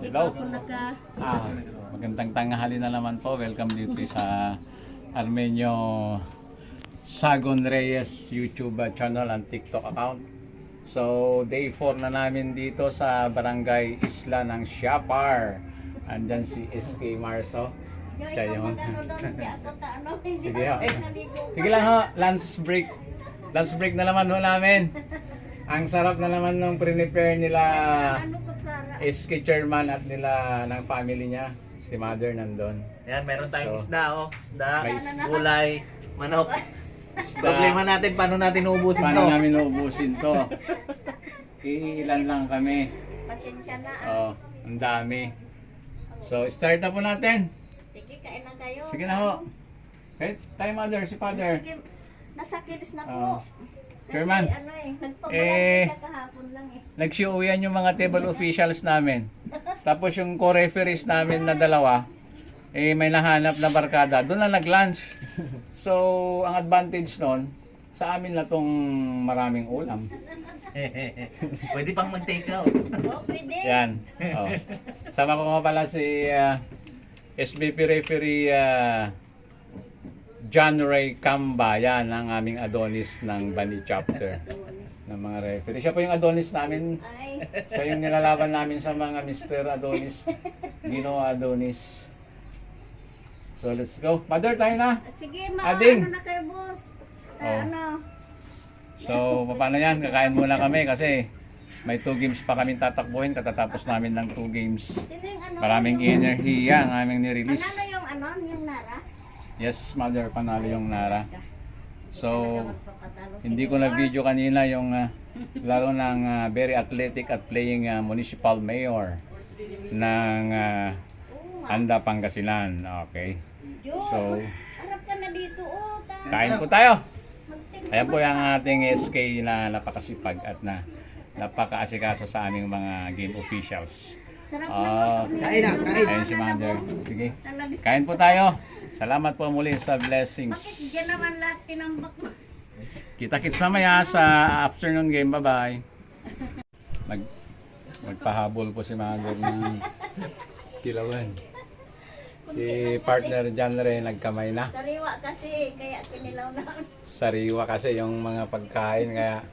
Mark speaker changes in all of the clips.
Speaker 1: Hello.
Speaker 2: Ako
Speaker 1: Magandang tanghali na naman po. Welcome dito sa Armenio Sagon Reyes YouTube channel and TikTok account. So, day 4 na namin dito sa Barangay Isla ng Siapar. Andyan si SK Marso. Siya yung... Sige ho. Sige lang ho. Lunch break. Lunch break na naman ho namin. Ang sarap na naman nung prepare nila SK chairman at nila ng family niya. Si mother nandun.
Speaker 3: Yan, meron tayong
Speaker 1: So,
Speaker 3: isda, oh. Isda,
Speaker 1: may
Speaker 3: gulay, manok. Problema natin, paano natin uubusin to?
Speaker 1: Paano namin uubusin to? Iilan lang kami.
Speaker 2: Pasensya na.
Speaker 1: Oh, ang dami. So, start na po natin.
Speaker 2: Sige, kain na kayo.
Speaker 1: Sige na ho. Okay, tayo mother, si father.
Speaker 2: Sige, nasa kids na po.
Speaker 1: Oh. Chairman.
Speaker 2: Kasi, nagpabalaki
Speaker 1: Eh,
Speaker 2: siya kahapon lang eh.
Speaker 1: Nagsiuwian yung mga table officials namin. Tapos yung co-referees namin na dalawa, eh may nahanap na barkada. Doon na nag-lunch. So, ang advantage nun, sa amin na tong maraming ulam.
Speaker 3: Pwede pang mag-take out.
Speaker 2: Oh, pwede.
Speaker 1: Yan. Oh. Sama ko nga pala si SBP referee John Ray Camba. Yan ang aming Adonis ng Bani chapter ng mga referee. Siya po yung Adonis namin.
Speaker 2: Ay,
Speaker 1: Siya yung nilalaban namin sa mga Mr. Adonis, Gino Adonis. So let's go. Mother, tayo na.
Speaker 2: sige,
Speaker 1: Ading.
Speaker 2: ano na kayo, boss?
Speaker 1: Oh.
Speaker 2: Ano?
Speaker 1: So paano yan? Kakain muna kami kasi may 2 games pa kaming tatakbuhin katatapos namin ng 2 games.
Speaker 2: Sino yung ano?
Speaker 1: Maraming
Speaker 2: yung,
Speaker 1: energy ang aming nirelease.
Speaker 2: Ano yung ano? Yung Nara?
Speaker 1: Yes, mother, panalo yung Nara. So,
Speaker 2: Magpapatalo
Speaker 1: hindi
Speaker 2: si
Speaker 1: ko na
Speaker 2: Lord.
Speaker 1: video kanina yung laro ng very athletic at playing municipal mayor ng Anda, Pangasinan. Okay.
Speaker 2: Diyos,
Speaker 1: So,
Speaker 2: harap ka na dito, oh.
Speaker 1: kain po tayo.
Speaker 2: Magtingin
Speaker 1: Ayan po
Speaker 2: ka
Speaker 1: yung
Speaker 2: ba?
Speaker 1: ating SK na napakasipag at na napakaasikaso sa aming mga game officials.
Speaker 2: Sarap
Speaker 3: Kain na, kain.
Speaker 1: Ayun si mother. Sige.
Speaker 2: Talaga.
Speaker 1: Kain po tayo. Salamat po muli sa blessings.
Speaker 2: Bakit dyan naman lahat tinambak mo?
Speaker 1: Kita-kits mamaya sa afternoon game. Bye-bye. Magpahabol po si mother ng Kilawan. Si partner John Ray nagkamay na.
Speaker 2: Sariwa kasi, kaya kinilaw na.
Speaker 1: Sariwa kasi yung mga pagkain kaya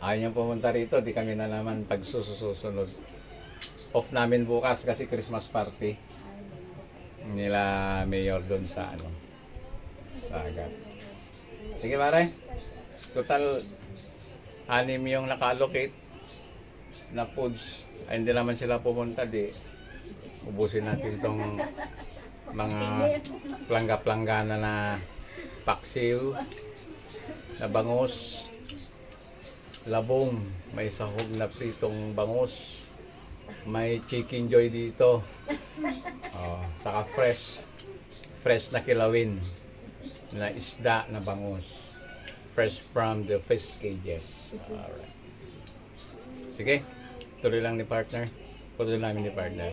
Speaker 1: ayaw niyang pumunta rito. Di kami na naman pagsusunod. Off namin bukas kasi Christmas party nila mayor doon sa ano sa agad. Sige pare, total 6 yung naka-allocate na foods. Ay, hindi naman sila pumunta, di ubusin natin tong mga plangga-planggana na paksiw na bangus, labong, may sahog na pritong bangus, may chicken joy dito, saka fresh na kilawin na isda na bangus, fresh from the fish cages. Alright. Sige, tuloy lang ni partner. Tuloy namin ni partner.